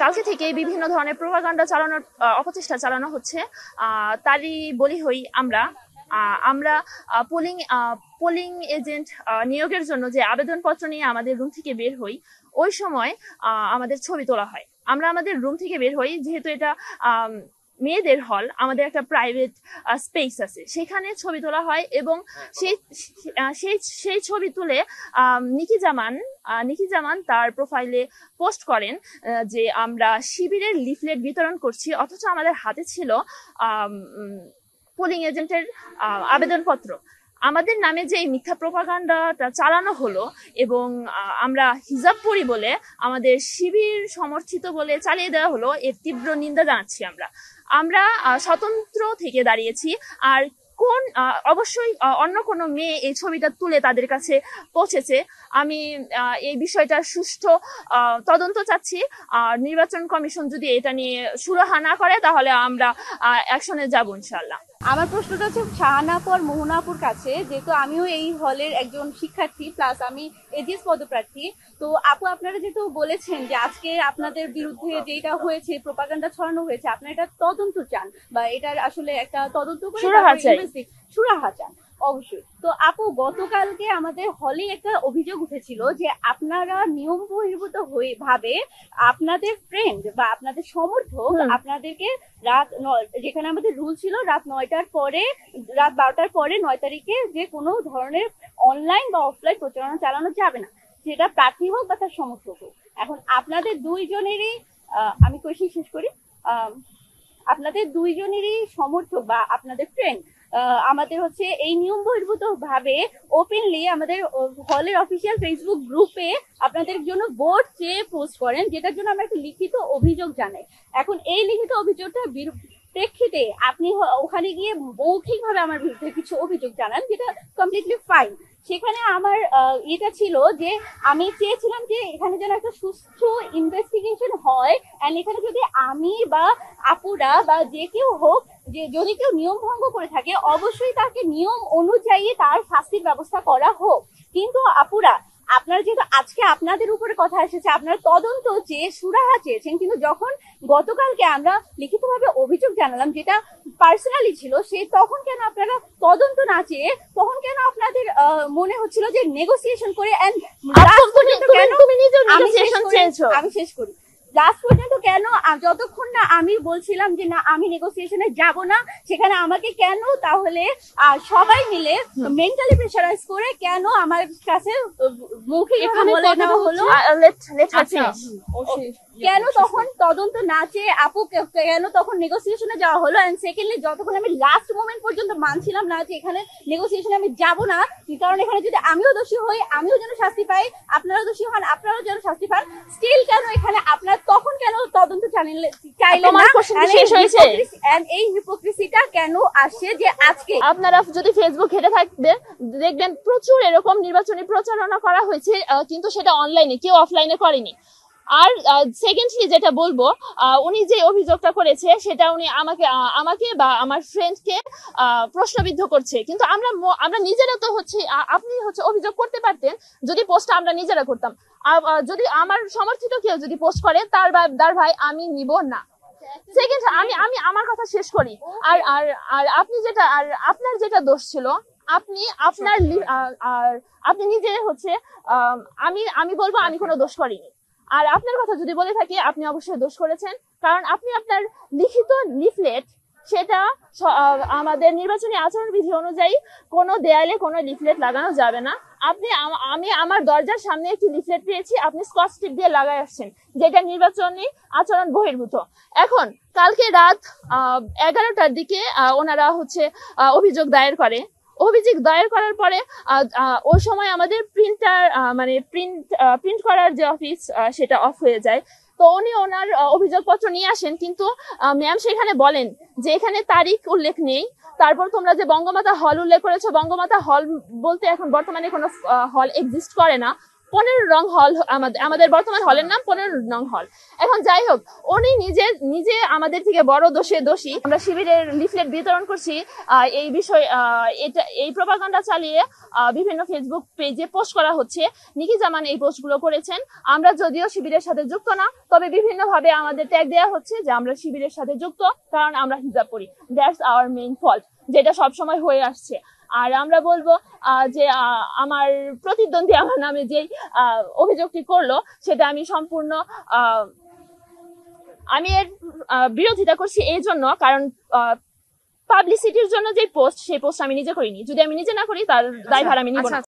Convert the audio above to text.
কালকে থেকে বিভিন্ন ধরনের প্রোপাগান্ডা চালানোর অপচেষ্টা চালানো হচ্ছে। তারই বলি হই আমরা। আমরা পোলিং পোলিং এজেন্ট নিয়োগের জন্য যে আবেদনপত্র নিয়ে আমাদের রুম থেকে বের হই, ওই সময় আমাদের ছবি তোলা হয়। আমরা আমাদের রুম থেকে বের হই, যেহেতু এটা মেয়েদের হল, আমাদের একটা প্রাইভেট স্পেস আছে, সেখানে ছবি তোলা হয় এবং সেই সেই সেই ছবি তুলে নিকি জামান তার প্রোফাইলে পোস্ট করেন যে আমরা শিবিরের লিফলেট বিতরণ করছি, অথচ আমাদের হাতে ছিল পোলিং এজেন্টের আবেদনপত্র। আমাদের নামে যে এই মিথ্যা প্রোপাগান্ডাটা চালানো হলো এবং আমরা হিজাব পরি বলে, আমাদের শিবির সমর্থিত বলে চালিয়ে দেওয়া হলো, এর তীব্র নিন্দা জানাচ্ছি। আমরা স্বতন্ত্র থেকে দাঁড়িয়েছি। আর অবশ্যই অন্য কোনো মেয়ে এই ছবিটা তুলে তাদের কাছে পৌঁছেছে। আমি এই বিষয়টা সুষ্ঠু তদন্ত চাচ্ছি। নির্বাচন কমিশন যদি এটা নিয়ে সুরাহা না করে, তাহলে আমরা অ্যাকশনে যাব ইনশাআল্লাহ। আমার প্রশ্নটা হচ্ছে শাহানা আপু আর মোহনা আপুর কাছে, যেহেতু আমিও এই হলের একজন শিক্ষার্থী প্লাস আমি এজিএস পদপ্রার্থী। তো আপু, আপনারা যেহেতু বলেছেন যে আজকে আপনাদের বিরুদ্ধে যেটা হয়েছে, প্রোপাগান্ডা ছড়ানো হয়েছে, আপনারা এটা তদন্ত চান বা এটার আসলে একটা তদন্ত করে সুরাহা চান অবশ্যই। তো আপু, গতকালকে আমাদের হলে একটা অভিযোগ উঠেছিল যে আপনারা নিয়ম বহির্ভূত ভাবে আপনাদের ফ্রেন্ড বা আপনাদের সমর্থক আপনাদেরকে যেখানে আমাদের রুল ছিল রাত 9টার পরে, রাত 12টার পরে 9 তারিখে যে কোনো ধরনের অনলাইন বা অফলাইন প্রচারণা চালানো যাবে না, সেটা প্রার্থী হোক বা তার সমর্থক হোক। এখন আপনাদের দুইজনেরই আমি কোয়েশ্চেন শেষ করি। আপনাদের দুইজনেরই সমর্থক বা আপনাদের ফ্রেন্ড আমাদের হচ্ছে এই নিয়ম বহির্ভূত ভাবে ওপেনলি আমাদের হলের অফিসিয়াল ফেসবুক গ্রুপে আপনাদের জন্য ভোট চেয়ে পোস্ট করেন, যেটার জন্য আমরা একটা লিখিত অভিযোগ জানাই। এখন এই লিখিত অভিযোগটা প্রেক্ষিতে আপনি ওখানে গিয়ে মৌখিকভাবে আমার বিরুদ্ধে কিছু অভিযোগ জানান, যেটা কমপ্লিটলি ফাইন। সেখানে আমার এটা ছিল যে আমি চেয়েছিলাম যে এখানে যেন একটা সুষ্ঠু ইনভেস্টিগেশন হয়, এন্ড এখানে যদি আমি বা আপুরা বা যে কেউ হোক, যে যদি কেউ নিয়ম ভঙ্গ করে থাকে, অবশ্যই তাকে নিয়ম অনুযায়ী তার শাস্তির ব্যবস্থা করা হোক। কিন্তু আপুরা, আপনারা যেহেতু আজকে আপনাদের উপরে কথা এসেছে, আপনারা তদন্ত চেয়ে সুরাহা চেয়েছেন, কিন্তু যখন গতকালকে আমরা লিখিতভাবে অভিযোগ জানালাম যেটা পার্সোনালি ছিল, তখন কেন আপনারা তদন্ত না চেয়ে, তখন কেন আপনাদের মনে হচ্ছিল যে নেগোসিয়েশন করে আমি শেষ করি লাস্ট পর্যন্ত কেন, যতক্ষণ না আমি বলছিলাম যে না আমি নেগোসিয়েশনে যাব না, সেখানে আমাকে কেন তাহলে সবাই মিলে মেন্টালি প্রেশারাইজ করে কেন আমার কাছে মৌখিকভাবে বলে দেওয়া হলো? কেন তখন তদন্ত না চেয়ে আপু কেন তখন নেগোসিয়েশনে যাওয়া হলো? এন্ড সেকেন্ডলি, যতক্ষণ আমি লাস্ট মোমেন্ট পর্যন্ত মানছিলাম না যে এখানে নেগোসিয়েশনে আমি যাব না, কারণ এখানে যদি আমিও দোষী হই, আমিও যেন শাস্তি পাই, আপনারাও দোষী হন, আপনারাও যেন শাস্তি পান, স্টিল কেন এখানে আপনার তখন কেন তদন্ত চাইলেন না? এই হিপোক্রেসিটা কেন আসছে যে আজকে? আপনারা যদি ফেসবুক ঘেটে থাকবেন, দেখবেন প্রচুর এরকম নির্বাচনী প্রচারণা করা হয়েছে, কিন্তু সেটা অনলাইনে, কেউ অফলাইনে করেনি। আর সেকেন্ডলি যেটা বলবো, উনি যে অভিযোগটা করেছে সেটা উনি আমাকে বা আমার ফ্রেন্ডকে প্রশ্নবিদ্ধ করছে, কিন্তু আমরা নিজেরা তো হচ্ছে, আপনি হচ্ছে অভিযোগ করতে পারতেন যদি পোস্টটা আমরা নিজেরা করতাম। যদি আমার সমর্থিত কেউ যদি পোস্ট করে, তার ভাই আমি নিব না। সেকেন্ড, আমি আমার কথা শেষ করি। আর আর আর আপনি যেটা, আর আপনার যেটা দোষ ছিল, আপনি নিজে হচ্ছে, আমি বলবো আমি কোনো দোষ করিনি। আর আপনার কথা যদি বলে থাকি, আপনি অবশ্যই দোষ করেছেন, কারণ আপনি আপনার লিখিত লিফলেট, সেটা আমাদের নির্বাচনী আচরণবিধি অনুযায়ী কোনো দেয়ালে কোনো লিফলেট লাগানো যাবে না। আমি আমার দরজার সামনে একটি লিফলেট পেয়েছি, আপনি স্কচ টেপ দিয়ে লাগাই আসছেন, যেটা নির্বাচনী আচরণ বহির্ভূত। এখন কালকে রাত 11টার দিকে ওনারা হচ্ছে অভিযোগ দায়ের করার পরে ওই সময় আমাদের প্রিন্ট করার যে অফিস, সেটা অফ হয়ে যায়। তো উনি ওনার অভিযোগপত্র নিয়ে আসেন, কিন্তু ম্যাম সেখানে বলেন যে এখানে তারিখ উল্লেখ নেই। তারপর তোমরা যে বঙ্গমাতা হল উল্লেখ করেছো, বঙ্গমাতা হল বলতে এখন বর্তমানে কোনো হল এক্সিস্ট করে না। 15 নং হল, আমাদের বর্তমান হলের নাম 15 নং হল। এখন যাই হোক, উনি নিজে আমাদের থেকে বড় দোষী। আমরা শিবিরের লিফলেট বিতরণ করছি, এই বিষয় এই প্রপাগান্ডা চালিয়ে বিভিন্ন ফেসবুক পেজে পোস্ট করা হচ্ছে। নিকি জামান এই পোস্টগুলো করেছেন। আমরা যদিও শিবিরের সাথে যুক্ত না, তবে বিভিন্ন ভাবে আমাদের ট্যাগ দেওয়া হচ্ছে যে আমরা শিবিরের সাথে যুক্ত, কারণ আমরা হিজাব পরি। দ্যাটস আওয়ার মেইন ফল্ট, যেটা সবসময় হয়ে আসছে। আর আমরা বলবো যে আমার প্রতিদ্বন্দ্বী আমার নামে যে অভিযোগটি করলো, সেটা আমি সম্পূর্ণ আমি এর বিরোধিতা করছি এই জন্য, কারণ পাবলিসিটির জন্য যে পোস্ট, সেই পোস্ট আমি নিজে করিনি। যদি আমি নিজে না করি, তার দায়ভার আমি নিব না।